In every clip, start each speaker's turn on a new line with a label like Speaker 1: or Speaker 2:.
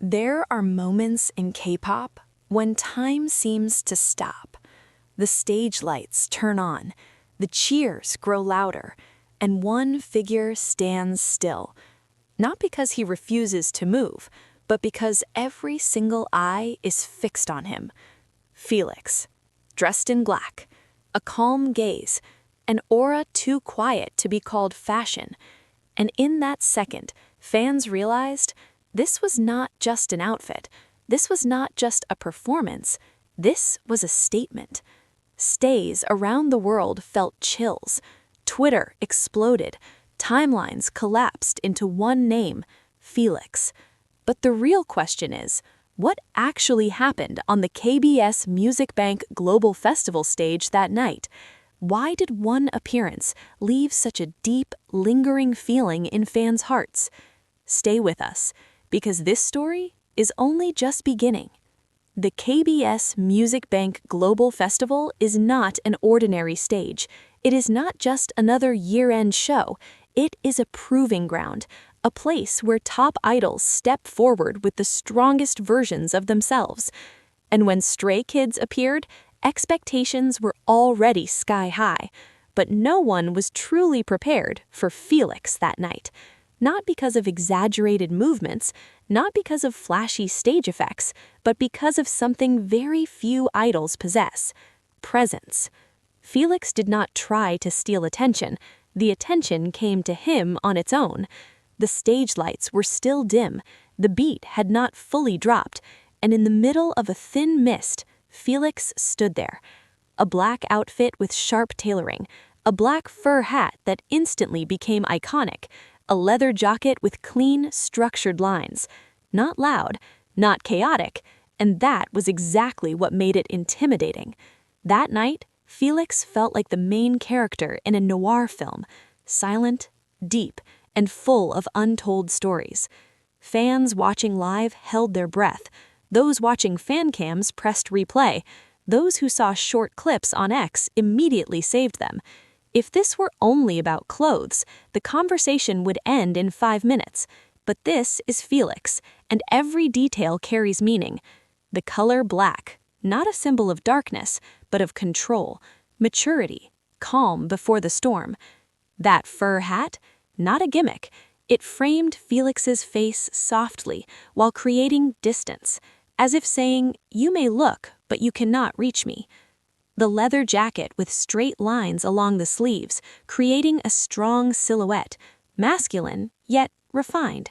Speaker 1: There are moments in K-pop when time seems to stop. The stage lights turn on, the cheers grow louder, and one figure stands still. Not because he refuses to move, but because every single eye is fixed on him. Felix, dressed in black, a calm gaze, an aura too quiet to be called fashion. And in that second, fans realized this was not just an outfit. This was not just a performance. This was a statement. Stays around the world felt chills. Twitter exploded. Timelines collapsed into one name, Felix. But the real question is, what actually happened on the KBS Music Bank Global Festival stage that night? Why did one appearance leave such a deep, lingering feeling in fans' hearts? Stay with us, because this story is only just beginning. The KBS Music Bank Global Festival is not an ordinary stage. It is not just another year-end show. It is a proving ground, a place where top idols step forward with the strongest versions of themselves. And when Stray Kids appeared, expectations were already sky high. But no one was truly prepared for Felix that night. Not because of exaggerated movements, not because of flashy stage effects, but because of something very few idols possess: presence. Felix did not try to steal attention. The attention came to him on its own. The stage lights were still dim, the beat had not fully dropped, and in the middle of a thin mist, Felix stood there. A black outfit with sharp tailoring, a black fur hat that instantly became iconic, a leather jacket with clean, structured lines. Not loud, not chaotic, and that was exactly what made it intimidating. That night, Felix felt like the main character in a noir film, silent, deep, and full of untold stories. Fans watching live held their breath. Those watching fan cams pressed replay. Those who saw short clips on X immediately saved them. If this were only about clothes, the conversation would end in 5 minutes. But this is Felix, and every detail carries meaning. The color black, not a symbol of darkness, but of control, maturity, calm before the storm. That fur hat, not a gimmick. It framed Felix's face softly while creating distance, as if saying, "You may look, but you cannot reach me." The leather jacket with straight lines along the sleeves, creating a strong silhouette, masculine, yet refined.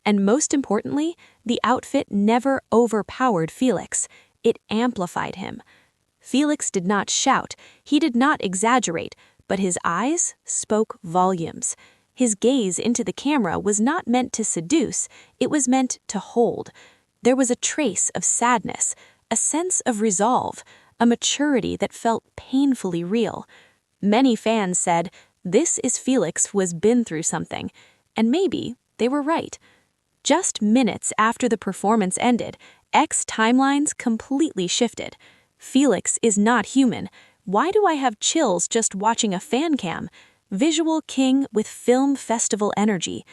Speaker 1: And most importantly, the outfit never overpowered Felix. It amplified him. Felix did not shout, he did not exaggerate, but his eyes spoke volumes. His gaze into the camera was not meant to seduce, it was meant to hold. There was a trace of sadness, a sense of resolve, a maturity that felt painfully real. Many fans said, "This is Felix who has been through something," and maybe they were right. Just minutes after the performance ended, X timelines completely shifted. Felix is not human. Why do I have chills just watching a fan cam? Visual king with film festival energy.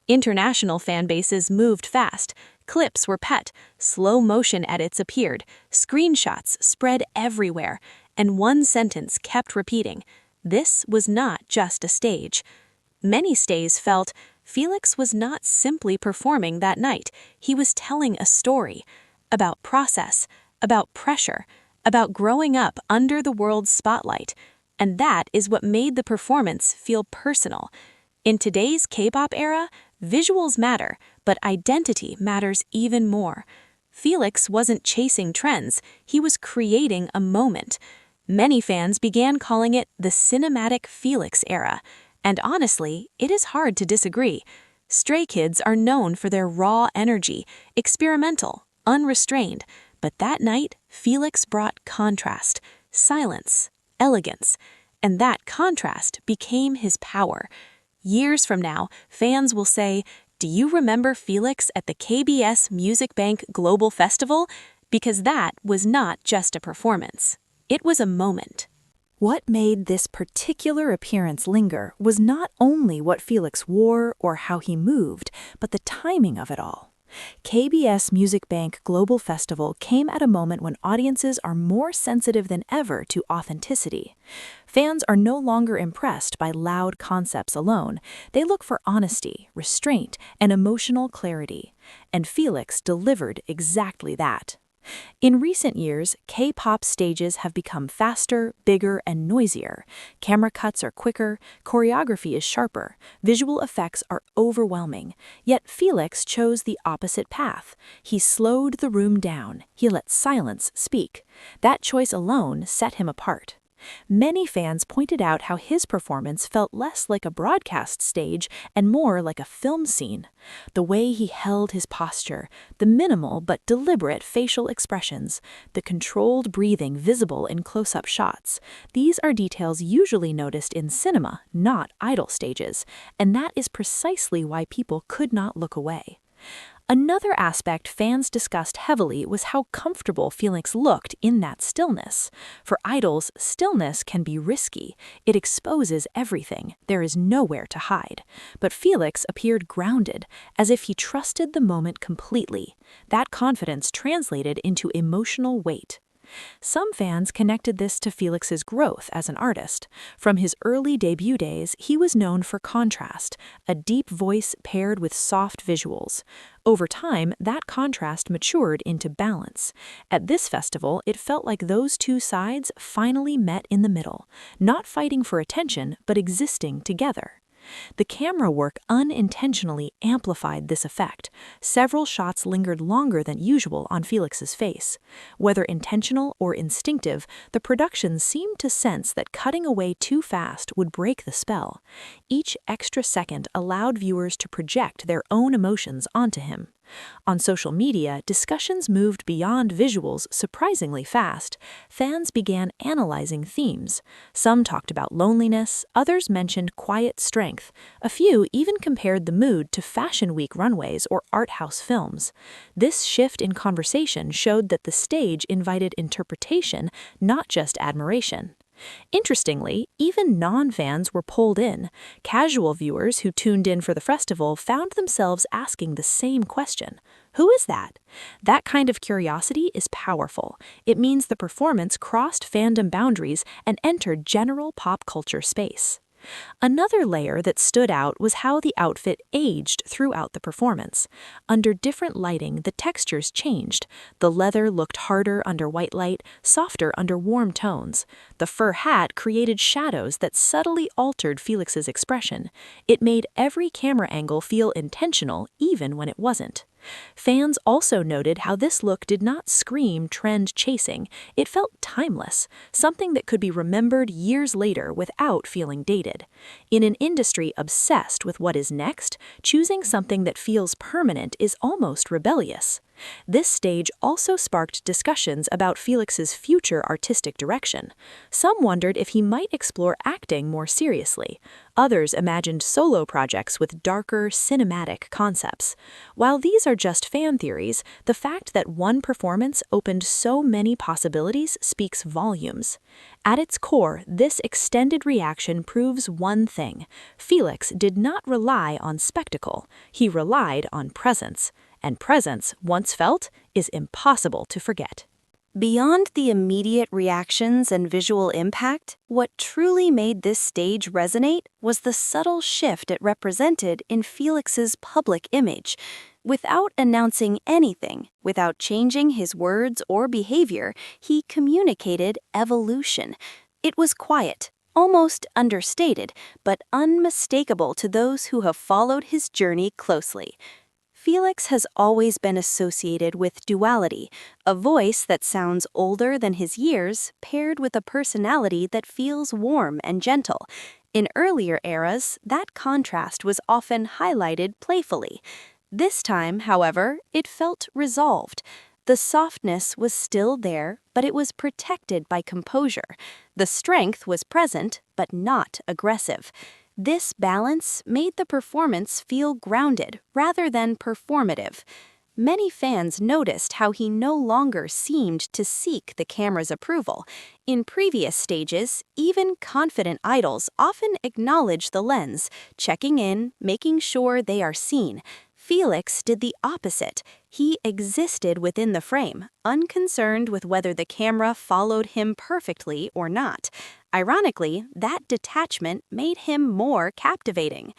Speaker 1: International fan bases moved fast. Clips were pet, slow motion edits appeared, screenshots spread everywhere, and one sentence kept repeating: this was not just a stage. Many stays felt Felix was not simply performing that night, he was telling a story about process, about pressure, about growing up under the world's spotlight. And that is what made the performance feel personal. In today's K-pop era, visuals matter, but identity matters even more. Felix wasn't chasing trends, he was creating a moment. Many fans began calling it the cinematic Felix era. And honestly, it is hard to disagree. Stray Kids are known for their raw energy, experimental, unrestrained. But that night, Felix brought contrast, silence, elegance. And that contrast became his power. Years from now, fans will say, "Do you remember Felix at the KBS Music Bank Global Festival?" Because that was not just a performance. It was a moment.
Speaker 2: What made this particular appearance linger was not only what Felix wore or how he moved, but the timing of it all. KBS Music Bank Global Festival came at a moment when audiences are more sensitive than ever to authenticity. Fans are no longer impressed by loud concepts alone. They look for honesty, restraint, and emotional clarity. And Felix delivered exactly that. In recent years, K-pop stages have become faster, bigger, and noisier. Camera cuts are quicker, choreography is sharper, visual effects are overwhelming. Yet Felix chose the opposite path. He slowed the room down. He let silence speak. That choice alone set him apart. Many fans pointed out how his performance felt less like a broadcast stage and more like a film scene. The way he held his posture, the minimal but deliberate facial expressions, the controlled breathing visible in close-up shots, these are details usually noticed in cinema, not idol stages, and that is precisely why people could not look away. Another aspect fans discussed heavily was how comfortable Felix looked in that stillness. For idols, stillness can be risky. It exposes everything. There is nowhere to hide. But Felix appeared grounded, as if he trusted the moment completely. That confidence translated into emotional weight. Some fans connected this to Felix's growth as an artist. From his early debut days, he was known for contrast, a deep voice paired with soft visuals. Over time, that contrast matured into balance. At this festival, it felt like those two sides finally met in the middle, not fighting for attention, but existing together. The camera work unintentionally amplified this effect. Several shots lingered longer than usual on Felix's face. Whether intentional or instinctive, the production seemed to sense that cutting away too fast would break the spell. Each extra second allowed viewers to project their own emotions onto him. On social media, discussions moved beyond visuals surprisingly fast. Fans began analyzing themes. Some talked about loneliness, others mentioned quiet strength. A few even compared the mood to Fashion Week runways or art house films. This shift in conversation showed that the stage invited interpretation, not just admiration. Interestingly, even non-fans were pulled in. Casual viewers who tuned in for the festival found themselves asking the same question. Who is that? That kind of curiosity is powerful. It means the performance crossed fandom boundaries and entered general pop culture space. Another layer that stood out was how the outfit aged throughout the performance. Under different lighting, the textures changed. The leather looked harder under white light, softer under warm tones. The fur hat created shadows that subtly altered Felix's expression. It made every camera angle feel intentional, even when it wasn't. Fans also noted how this look did not scream trend chasing. It felt timeless, something that could be remembered years later without feeling dated. In an industry obsessed with what is next, choosing something that feels permanent is almost rebellious. This stage also sparked discussions about Felix's future artistic direction. Some wondered if he might explore acting more seriously. Others imagined solo projects with darker, cinematic concepts. While these are just fan theories, the fact that one performance opened so many possibilities speaks volumes. At its core, this extended reaction proves one thing: Felix did not rely on spectacle, he relied on presence. And presence, once felt, is impossible to forget.
Speaker 1: Beyond the immediate reactions and visual impact, what truly made this stage resonate was the subtle shift it represented in Felix's public image. Without announcing anything, without changing his words or behavior, he communicated evolution. It was quiet, almost understated, but unmistakable to those who have followed his journey closely. Felix has always been associated with duality, a voice that sounds older than his years, paired with a personality that feels warm and gentle. In earlier eras, that contrast was often highlighted playfully. This time, however, it felt resolved. The softness was still there, but it was protected by composure. The strength was present, but not aggressive. This balance made the performance feel grounded rather than performative. Many fans noticed how he no longer seemed to seek the camera's approval. In previous stages, even confident idols often acknowledge the lens, checking in, making sure they are seen. Felix did the opposite. He existed within the frame, unconcerned with whether the camera followed him perfectly or not. Ironically, that detachment made him more captivating.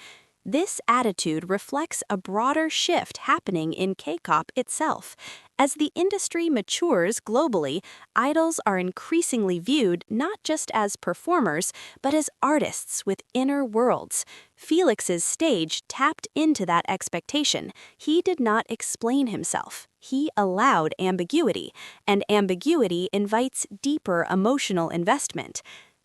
Speaker 1: This attitude reflects a broader shift happening in K-pop itself. As the industry matures globally, idols are increasingly viewed not just as performers, but as artists with inner worlds. Felix's stage tapped into that expectation. He did not explain himself. He allowed ambiguity, and ambiguity invites deeper emotional investment.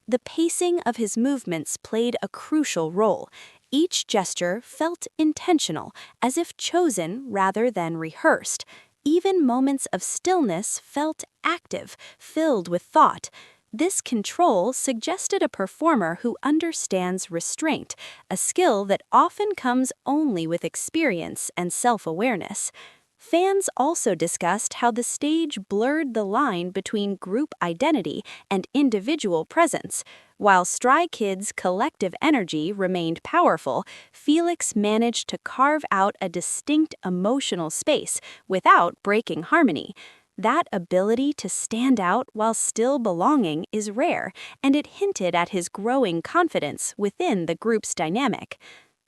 Speaker 1: The pacing of his movements played a crucial role. Each gesture felt intentional, as if chosen rather than rehearsed. Even moments of stillness felt active, filled with thought. This control suggested a performer who understands restraint, a skill that often comes only with experience and self-awareness. Fans also discussed how the stage blurred the line between group identity and individual presence. While Stray Kids' collective energy remained powerful, Felix managed to carve out a distinct emotional space without breaking harmony. That ability to stand out while still belonging is rare, and it hinted at his growing confidence within the group's dynamic.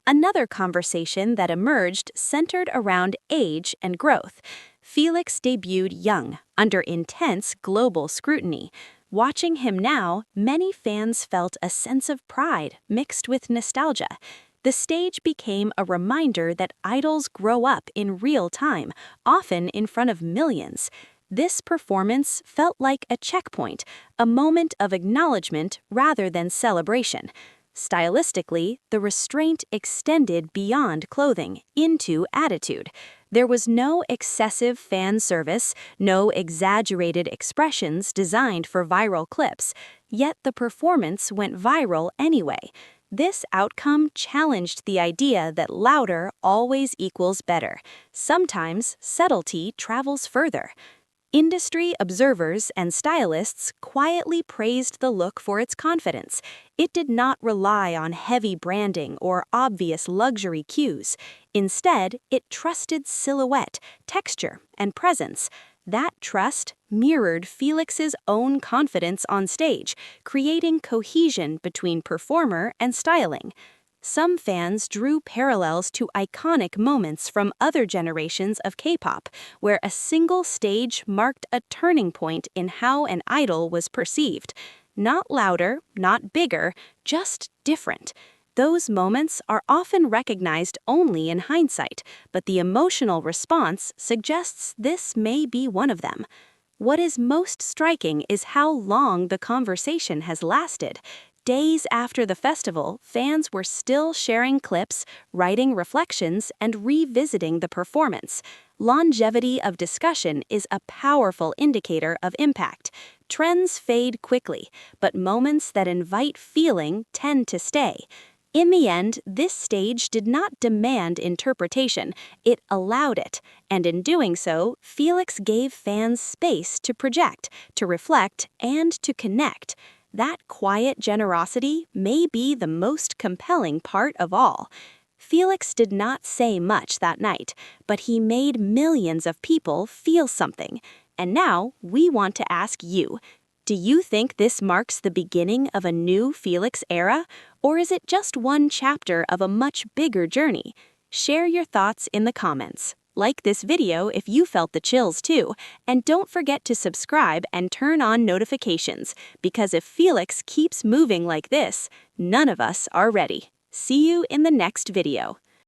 Speaker 1: Another conversation that emerged centered around age and growth. Felix debuted young, under intense global scrutiny. Watching him now, many fans felt a sense of pride mixed with nostalgia. The stage became a reminder that idols grow up in real time, often in front of millions. This performance felt like a checkpoint, a moment of acknowledgement rather than celebration. Stylistically, the restraint extended beyond clothing, into attitude. There was no excessive fan service, no exaggerated expressions designed for viral clips, yet the performance went viral anyway. This outcome challenged the idea that louder always equals better. Sometimes subtlety travels further. Industry observers and stylists quietly praised the look for its confidence. It did not rely on heavy branding or obvious luxury cues. Instead, it trusted silhouette, texture, and presence. That trust mirrored Felix's own confidence on stage, creating cohesion between performer and styling. Some fans drew parallels to iconic moments from other generations of K-pop, where a single stage marked a turning point in how an idol was perceived. Not louder, not bigger, just different. Those moments are often recognized only in hindsight, but the emotional response suggests this may be one of them. What is most striking is how long the conversation has lasted. Days after the festival, fans were still sharing clips, writing reflections, and revisiting the performance. Longevity of discussion is a powerful indicator of impact. Trends fade quickly, but moments that invite feeling tend to stay. In the end, this stage did not demand interpretation, it allowed it, and in doing so, Felix gave fans space to project, to reflect, and to connect. That quiet generosity may be the most compelling part of all. Felix did not say much that night, but he made millions of people feel something. And now, we want to ask you, do you think this marks the beginning of a new Felix era, or is it just one chapter of a much bigger journey? Share your thoughts in the comments. Like this video if you felt the chills too, and don't forget to subscribe and turn on notifications, because if Felix keeps moving like this, none of us are ready. See you in the next video.